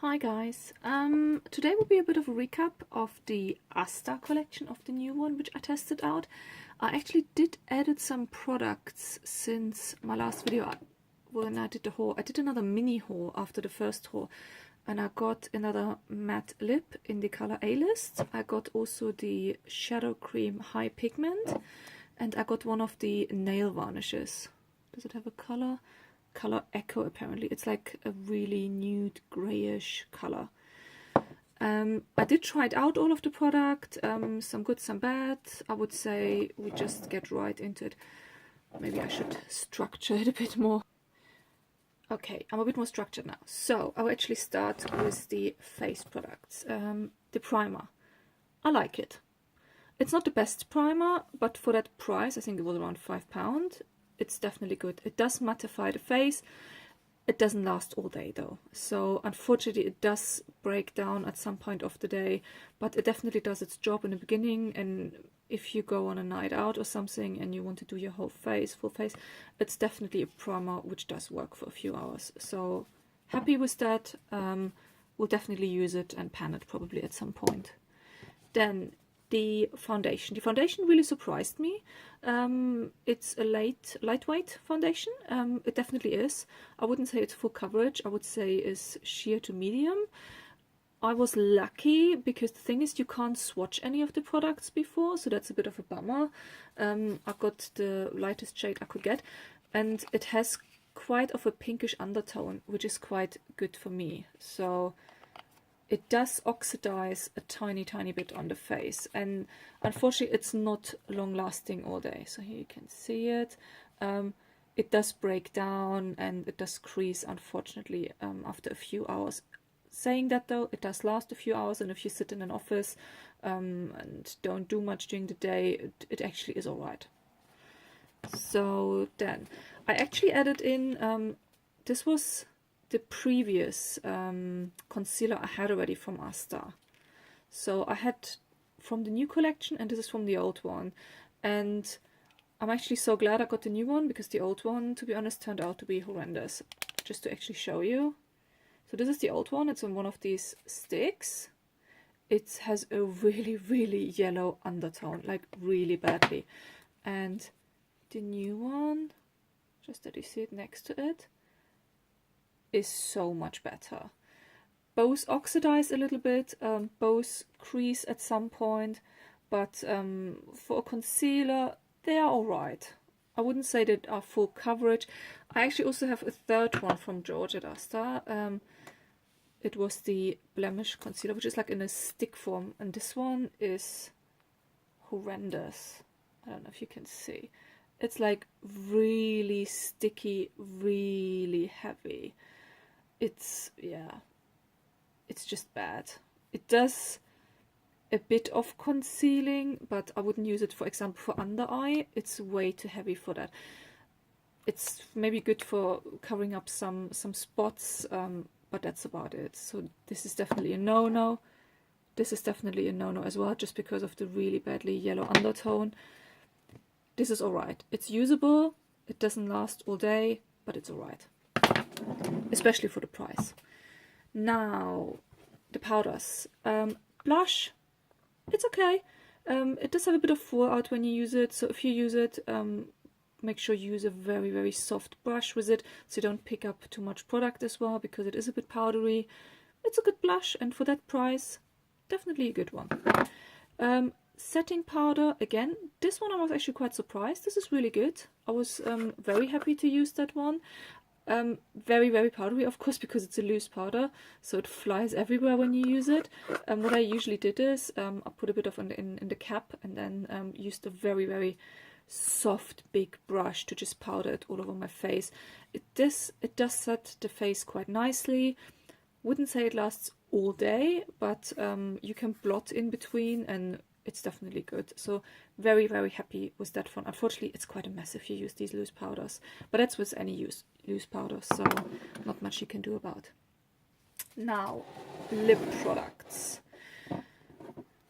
Hi guys, today will be a bit of a recap of the Asda collection, of the new one which I tested out. I actually did edit some products since my last video when I did the haul. I did another mini haul after the first haul, and I got another matte lip in the color A-list. I got also the shadow cream high pigment, and I got one of the nail varnishes. Does it have a color? Color Echo, apparently. It's like a really nude grayish color. I did try it out, all of the product, some good, some bad. I would say we just get right into it. Maybe I should structure it a bit more. Okay, I'm a bit more structured now. So I'll actually start with the face products. The primer. I like it. It's not the best primer, but for that price, I think it was around £5. It's definitely good. It does mattify the face. It doesn't last all day though. So unfortunately it does break down at some point of the day, but it definitely does its job in the beginning. And if you go on a night out or something and you want to do your whole face, full face, it's definitely a primer which does work for a few hours. So happy with that. We'll definitely use it and pan it probably at some point. Then the foundation. The foundation really surprised me. It's a lightweight foundation. It definitely is. I wouldn't say it's full coverage. I would say it's sheer to medium. I was lucky because the thing is you can't swatch any of the products before, so that's a bit of a bummer. I got the lightest shade I could get, and it has quite of a pinkish undertone, which is quite good for me. So it does oxidize a tiny bit on the face, and unfortunately it's not long lasting all day. So here you can see it. It does break down and it does crease, unfortunately, after a few hours. Saying that though, it does last a few hours, and if you sit in an office and don't do much during the day, it actually is alright. So then I actually added in, this was the previous concealer I had already from Asda. So I had from the new collection, and this is from the old one. And I'm actually so glad I got the new one, because the old one, to be honest, turned out to be horrendous. Just to actually show you. So this is the old one. It's on one of these sticks. It has a really yellow undertone, like really badly. And the new one, just that you see it next to it, is so much better. Both oxidize a little bit, both crease at some point, but for a concealer they are alright. I wouldn't say they are full coverage. I actually also have a third one from George at Asda. It was the Blemish concealer, which is like in a stick form, and this one is horrendous. I don't know if you can see. It's like really sticky, really heavy. It's, yeah, it's just bad. It does a bit of concealing, but I wouldn't use it, for example, for under eye. It's way too heavy for that. It's maybe good for covering up some spots, but that's about it. So this is definitely a no-no. This is definitely a no-no as well, just because of the really badly yellow undertone. This is alright. It's usable. It doesn't last all day, but it's alright. Especially for the price. Now, the powders. Blush, it's okay. It does have a bit of fallout when you use it, so if you use it, make sure you use a very soft brush with it, so you don't pick up too much product as well, because it is a bit powdery. It's a good blush, and for that price, definitely a good one. Setting powder, again, this one I was actually quite surprised. This is really good. I was very happy to use that one. Very powdery, of course, because it's a loose powder, so it flies everywhere when you use it. What I usually did is I put a bit of in the cap, and then used a very soft big brush to just powder it all over my face. It does set the face quite nicely. Wouldn't say it lasts all day, but you can blot in between, and it's definitely good. So very happy with that one. Unfortunately, it's quite a mess if you use these loose powders, but that's with any loose powders, so not much you can do about. Now, lip products.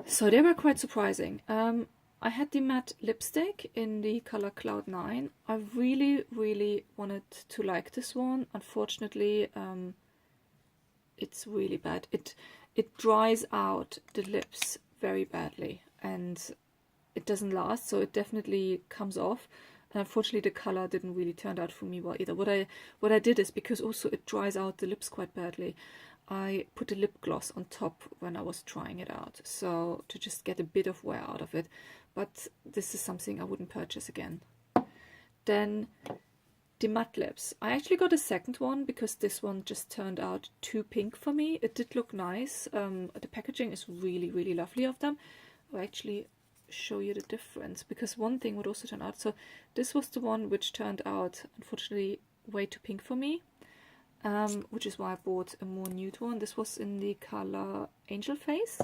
So they were quite surprising. I had the matte lipstick in the color Cloud 9. I really wanted to like this one. Unfortunately, it's really bad. It dries out the lips very badly, and it doesn't last, so it definitely comes off. And unfortunately the color didn't really turn out for me well either. What I did is, because also it dries out the lips quite badly, I put a lip gloss on top when I was trying it out, so to just get a bit of wear out of it. But this is something I wouldn't purchase again. Then the matte lips. I actually got a second one because this one just turned out too pink for me. It did look nice. The packaging is really, really lovely of them. I'll actually show you the difference, because one thing would also turn out. So this was the one which turned out, unfortunately, way too pink for me, which is why I bought a more nude one. This was in the color Angel Face,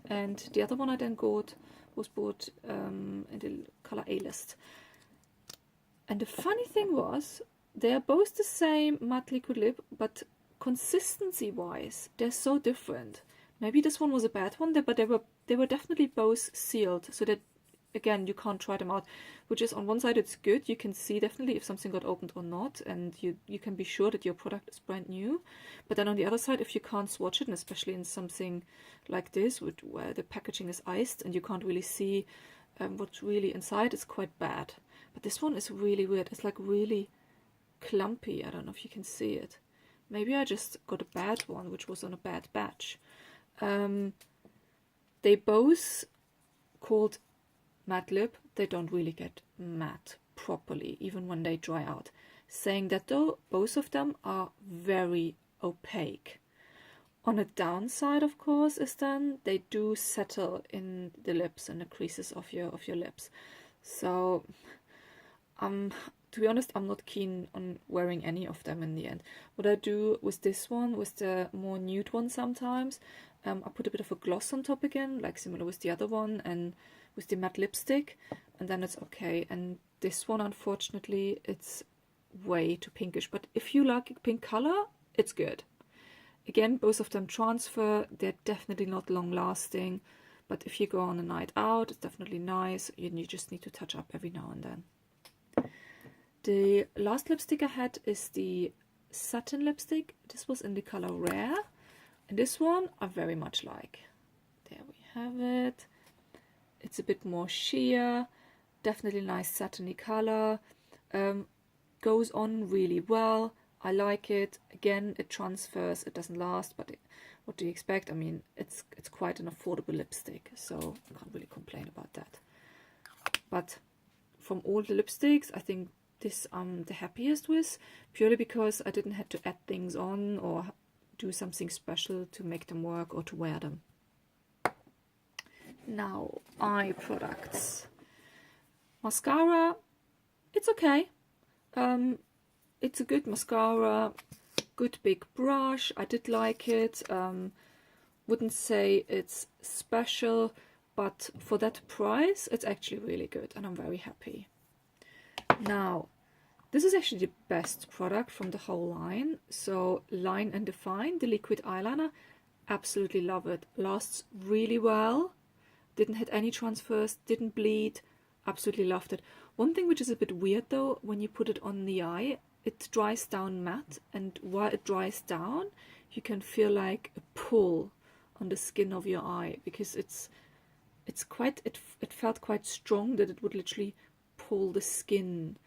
and the other one I then bought in the color A-List. And the funny thing was, they are both the same matte liquid lip, but consistency-wise, they're so different. Maybe this one was a bad one, but they were definitely both sealed, so that, again, you can't try them out. Which is, on one side it's good, you can see definitely if something got opened or not, and you can be sure that your product is brand new. But then on the other side, if you can't swatch it, and especially in something like this, where the packaging is iced and you can't really see what's really inside, it's quite bad. But this one is really weird. It's like really clumpy. I don't know if you can see it. Maybe I just got a bad one, which was on a bad batch. They both called matte lip. They don't really get matte properly, even when they dry out. Saying that though, both of them are very opaque. On a downside, of course, is then they do settle in the lips and the creases of your lips. So to be honest, I'm not keen on wearing any of them in the end. What I do with this one, with the more nude one sometimes, I put a bit of a gloss on top again, like similar with the other one, and with the matte lipstick, and then it's okay. And this one, unfortunately, it's way too pinkish. But if you like a pink color, it's good. Again, both of them transfer. They're definitely not long lasting, but if you go on a night out, it's definitely nice. You just need to touch up every now and then. The last lipstick I had is the satin lipstick. This was in the color Rare, and this one I very much like. There we have it. It's a bit more sheer, definitely nice satiny color. Goes on really well. I like it. Again, it transfers. It doesn't last, but what do you expect? I mean, it's quite an affordable lipstick, so I can't really complain about that. But from all the lipsticks, I think this I'm the happiest with, purely because I didn't have to add things on or do something special to make them work or to wear them. Now, eye products. Mascara, it's okay. It's a good mascara, good big brush. I did like it. Wouldn't say it's special, but for that price, it's actually really good, and I'm very happy. Now, this is actually the best product from the whole line. So, Line and Define, the liquid eyeliner, absolutely love it. Lasts really well. Didn't hit any transfers, didn't bleed. Absolutely loved it. One thing which is a bit weird though, when you put it on the eye, it dries down matte, and while it dries down, you can feel like a pull on the skin of your eye, because it felt quite strong, that it would literally pull the skin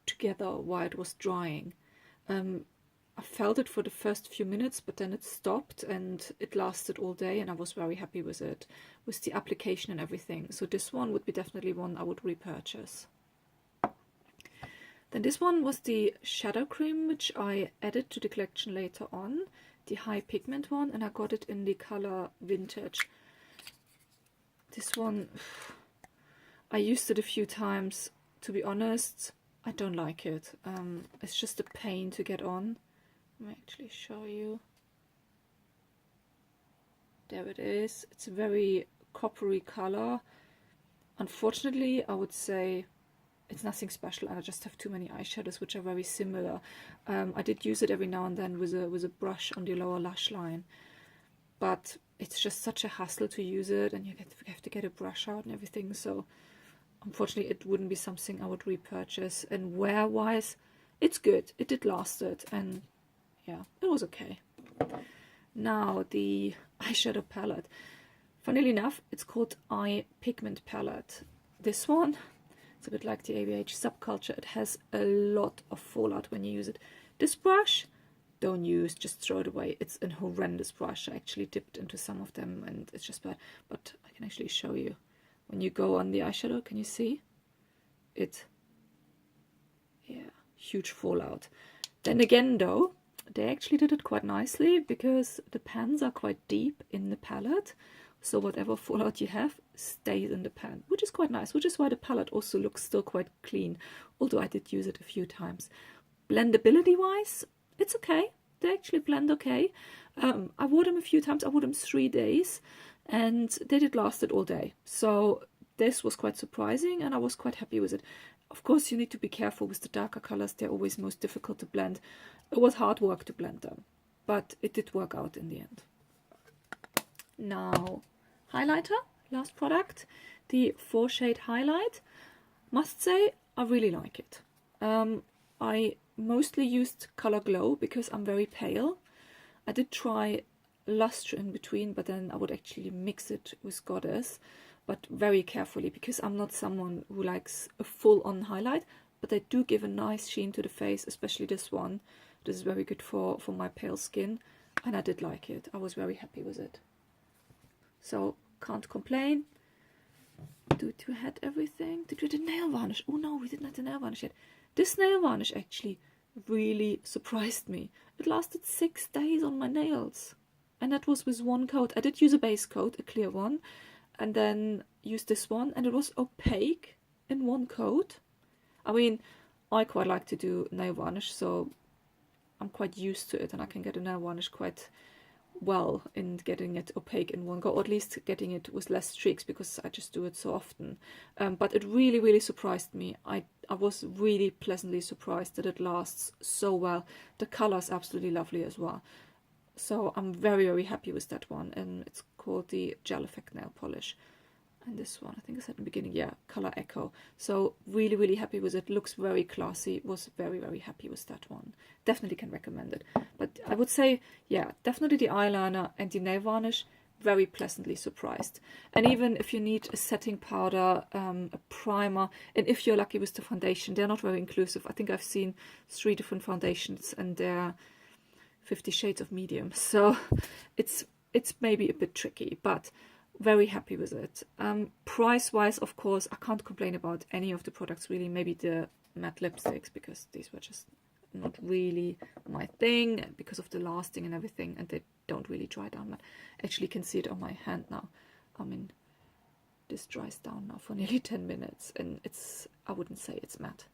together while it was drying. I felt it for the first few minutes, but then it stopped and it lasted all day, and I was very happy with it, with the application and everything. So this one would be definitely one I would repurchase. Then this one was the shadow cream, which I added to the collection later on, the high pigment one, and I got it in the color Vintage. This one, I used it a few times. To be honest, I don't like it. It's just a pain to get on. Let me actually show you. There it is. It's a very coppery color. Unfortunately, I would say it's nothing special, and I just have too many eyeshadows which are very similar. I did use it every now and then with a brush on the lower lash line, but it's just such a hassle to use it, and you have to get a brush out and everything. So unfortunately, it wouldn't be something I would repurchase. And wear-wise, it's good. It did last it, and yeah, it was okay. Now the eyeshadow palette. Funnily enough, it's called Eye Pigment Palette. This one, it's a bit like the ABH subculture. It has a lot of fallout when you use it. This brush, don't use, just throw it away. It's a horrendous brush. I actually dipped into some of them and it's just bad. But I can actually show you. When you go on the eyeshadow, can you see? It, yeah, huge fallout. Then again though, they actually did it quite nicely because the pans are quite deep in the palette. So whatever fallout you have stays in the pan, which is quite nice, which is why the palette also looks still quite clean, although I did use it a few times. Blendability wise, it's okay. They actually blend okay. I wore them a few times. I wore them 3 days and they did last it all day. So this was quite surprising and I was quite happy with it. Of course, you need to be careful with the darker colors. They're always most difficult to blend. It was hard work to blend them, but it did work out in the end. Now, highlighter, last product, the 4 shade highlight. Must say, I really like it. I mostly used Color Glow because I'm very pale. I did try Luster in between, but then I would actually mix it with Goddess, but very carefully because I'm not someone who likes a full-on highlight, but they do give a nice sheen to the face, especially this one. This is very good for my pale skin, and I did like it. I was very happy with it. So, can't complain. We had everything. Did we do nail varnish? Oh no, we didn't have the nail varnish yet. This nail varnish actually really surprised me. It lasted 6 days on my nails. And that was with 1 coat. I did use a base coat, a clear one, and then used this one, and it was opaque in 1 coat. I mean, I quite like to do nail varnish, so I'm quite used to it, and I can get a nail varnish quite well in getting it opaque in 1 go, or at least getting it with less streaks because I just do it so often. But it really, really surprised me. I was really pleasantly surprised that it lasts so well. The color is absolutely lovely as well. So I'm very, very happy with that one, and it's called the Gel Effect Nail Polish. And this one, I think I said in the beginning, yeah, Color Echo. So really, really happy with it. Looks very classy. Was very, very happy with that one. Definitely can recommend it. But I would say, yeah, definitely the eyeliner and the nail varnish, very pleasantly surprised. And even if you need a setting powder, a primer, and if you're lucky with the foundation, they're not very inclusive. I think I've seen 3 different foundations and they're 50 shades of medium. So it's maybe a bit tricky, but very happy with it. Price wise, of course, I can't complain about any of the products really. Maybe the matte lipsticks, because these were just not really my thing because of the lasting and everything, and they don't really dry down matte. Actually, you can see it on my hand now. I mean, this dries down now for nearly 10 minutes, and I wouldn't say it's matte,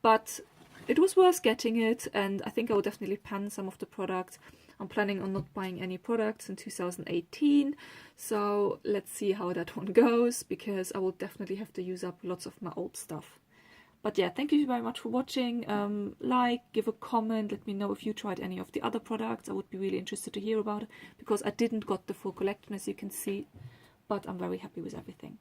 but it was worth getting it, and I think I will definitely pan some of the products. I'm planning on not buying any products in 2018, so let's see how that one goes, because I will definitely have to use up lots of my old stuff. But yeah, thank you very much for watching. Give a comment, let me know if you tried any of the other products. I would be really interested to hear about it, because I didn't got the full collection, as you can see, but I'm very happy with everything.